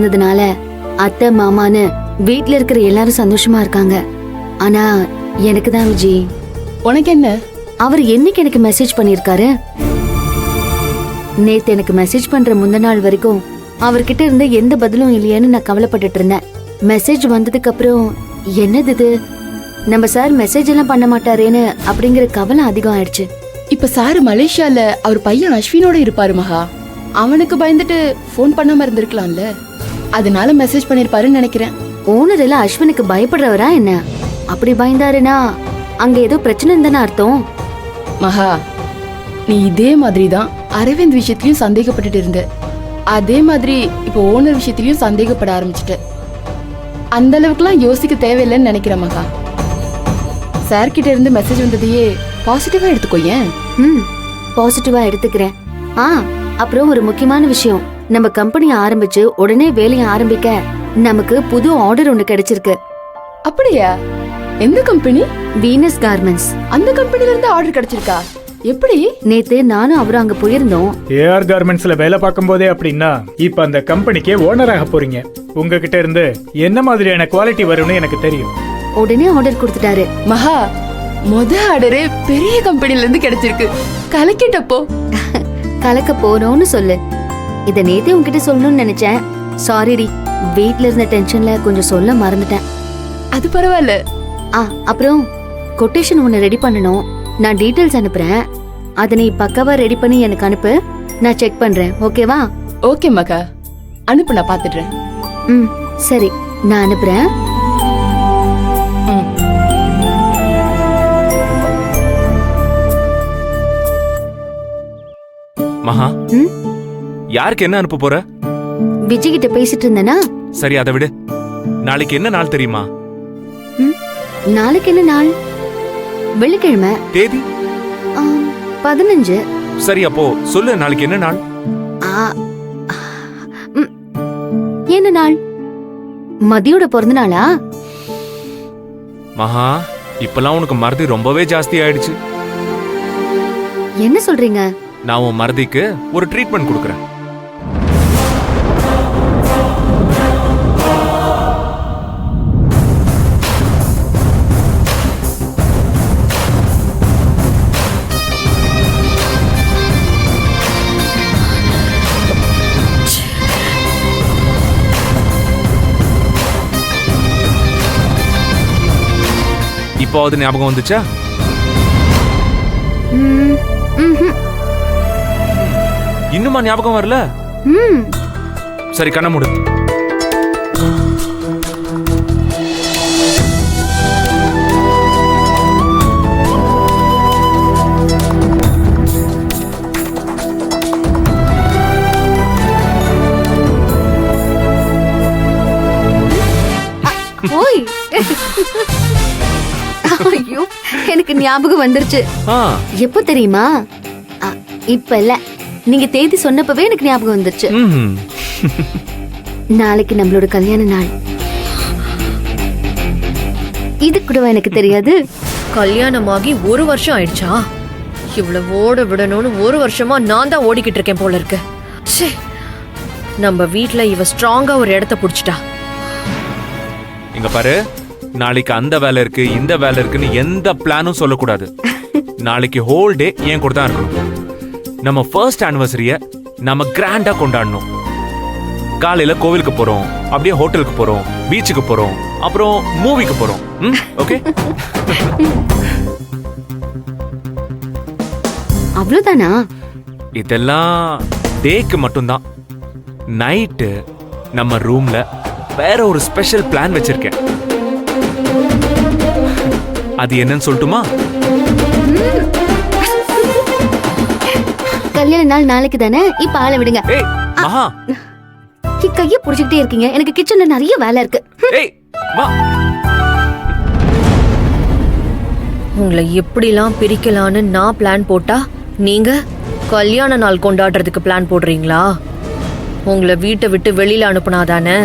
இருந்ததுனால அத்தை மாமான்னு வீட்ல இருக்கிற எல்லாரும் சந்தோஷமா இருக்காங்க. ஆனா எனக்கு தான் விஜி. உனக்கு என்ன? அவர் என்னைக்கு எனக்கு மெசேஜ் பண்ணிருக்காரு? நேத்து எனக்கு மெசேஜ் பண்ற முந்த நாள் வரைக்கும் அவர்கிட்ட இருந்த எந்த பதிலும் இல்லையேன்னு நான் கவலைப்பட்டுட்டு இருந்தேன். மெசேஜ் வந்ததுக்கு அப்புறம் என்னது இது, நம்ம சார் மெசேஜ் எல்லாம் பண்ண மாட்டாரேன்னு அப்படிங்கிற கவலை அதிகம் ஆயிடுச்சு. இப்ப சார் மலேசியால அவர் பையன் அஸ்வினோட இருப்பாரு மகா. அவனுக்கு பயந்துட்டு போன் பண்ணாம இருந்திருக்கலாம்ல, அதனால மெசேஜ் பண்ணிருப்பாருன்னு நினைக்கிறேன். ஓனர் எல்லாம் அஸ்வினுக்கு பயப்படுறவரா என்ன? அப்படி பயந்தாருன்னா அங்க ஏதோ பிரச்சனை இருந்தானே அர்த்தம். மகா, நீ இதே மாதிரிதான் அரவிந்த் விஷயத்திலயும் சந்தேகப்பட்டுட்டு இருந்த. அதே மாதிரி இப்ப ஓனர் விஷயத்திலயும் சந்தேகப்பட ஆரம்பிச்சுட்ட. அந்த அளவுக்குலாம் யோசிக்க தேவையில்லைன்னு நினைக்கிறேன் மகா. சார் கிட்ட இருந்து மெசேஜ் வந்ததையே பாசிட்டிவா எடுத்துக்கோயேன். பாசிட்டிவா எடுத்துக்கிறேன். அப்புறம் ஒரு முக்கியமான விஷயம், நம்ம கம்பெனி ஆரம்பிச்சு உடனே வேலையை ஆரம்பிக்க நமக்கு புது ஆர்டர் ஒண்ணு கிடைச்சிருக்கு. அப்படியா? எந்த கம்பெனி? Venus garments. அந்த கம்பெனில இருந்து ஆர்டர் கிடைச்சிருக்கா? எப்படி? நேத்து நானும் அவரும் அங்க போயிருந்தோம். ஏஆர் கார்மெண்ட்ஸ்ல வேலை பார்க்கும் போதே அப்படின்னா இப்ப அந்த கம்பெனிக்கே ஓனராக போறீங்க. உங்ககிட்ட இருந்து என்ன மாதிரியான குவாலிட்டி வரும்னு எனக்கு தெரியும். உடனே ஆர்டர் கொடுத்துட்டாரு. மகா, முத ஆர்டரே பெரிய கம்பெனில இருந்து கிடைச்சிருக்கு. கலக்கிட்டப்போ கலக்க போறோம்னு சொல்லு. இத நேத்தே உன்கிட்ட சொல்லணும்னு நினைச்சேன். சாரிடி, வீட்ல இருந்த டென்ஷன்ல கொஞ்சம் சொல்ல மறந்துட்டேன். அது பரவாயில்ல. அப்புறம் கொட்டேஷன் ஒன்னு ரெடி பண்ணணும். நான் டீடைல்ஸ் அனுப்புறேன். அத நீ பக்காவா ரெடி பண்ணி எனக்கு அனுப்பு. நான் செக் பண்றேன். ஓகேவா? ஓகே மகா, அனுப்பு, நான் பாத்துடுறேன். சரி, நான் அனுப்புறேன். மகா, யாருக்கு என்ன அனுப்ப போற? விஜய் கிட்ட பேசிட்டு இருந்தேனா? சரி, அதை விடு. நாளைக்கு என்ன நாள் தெரியுமா? நாளைக்கு என்ன நாள்? வெள்ளிக்கிழமை. தேதி 15. சரி, அப்போ சொல்லு, நாளைக்கு என்ன நாள்? என்ன நாள்? மதியோட பிறந்த நாளா? மகா, இப்பெல்லாம் உனக்கு மறதி ரொம்பவே ஜாஸ்தி ஆயிடுச்சு. என்ன சொல்றீங்க? நான் உன் மறதிக்கு ஒரு ட்ரீட்மெண்ட் கொடுக்கறேன். இப்போ அது ஞாபகம் வந்துச்சா? இன்னுமா ஞாபகம் வரல? சரி, கண்ண மூடு. ஓய், ஐயோ, எனக்கு ஞாபகம் வந்துருச்சு. எப்போ தெரியுமா? இப்ப இல்ல, நீங்க தேதி சொன்னப்பவே எனக்கு ஞாபகம் வந்துருச்சு. நாளைக்கு நம்மளோட கல்யாண நாள். இது கூட எனக்கு தெரியாது. கல்யாணமாகி 1 வருஷம் ஆயிடுச்சா? இவ்வளவு ஓட விடணும்னு 1 வருஷமா நான் தான் ஓடிக்கிட்டு இருக்கேன் போல இருக்கு. நம்ம வீட்ல இவ ஸ்ட்ராங்கா ஒரு இடத்த புடிச்சிட்டா. இங்க பாரு, நாளைக்கு அந்த வேலை இருக்கு, இந்த வேலை இருக்குன்னு எந்த பிளானும் சொல்லக்கூடாது. நாளைக்கு ஹோல் டே ஏன் கூட தான் இருக்கணும். நம்ம ஃபர்ஸ்ட் ஆனிவர்சரிய நம்ம கிராண்டா கொண்டாடணும். காலையில கோவிலுக்கு போறோம், அப்படியே ஹோட்டலுக்கு போறோம், பீச்சுக்கு போறோம், அப்புறம் மூவிக்கு போறோம். ஓகே? அவ்வளவுதானா? இதெல்லாம் டேக்கு மட்டும்தான். நைட்டு நம்ம ரூம்ல வேற ஒரு ஸ்பெஷல் பிளான் வச்சிருக்கேன். அது என்னன்னு சொல்லட்டுமா? கல்யாண நாள் நாளைக்கு தானே. இப்ப ஆள விடுங்க. ஏய் மகா, கைய புடிச்சிட்டே இருக்கீங்க. எனக்கு கிச்சன்ல நிறைய வேலை இருக்கு. ஏய் வா. உங்களை எப்படிலாம் பிரிக்கலான்னு நான் பிளான் போட்டா நீங்க கல்யாண நாள் கொண்டாடுறதுக்கு பிளான் போடுறீங்களா? உங்களை வீட்டை விட்டு வெளியில அனுப்புனாதானே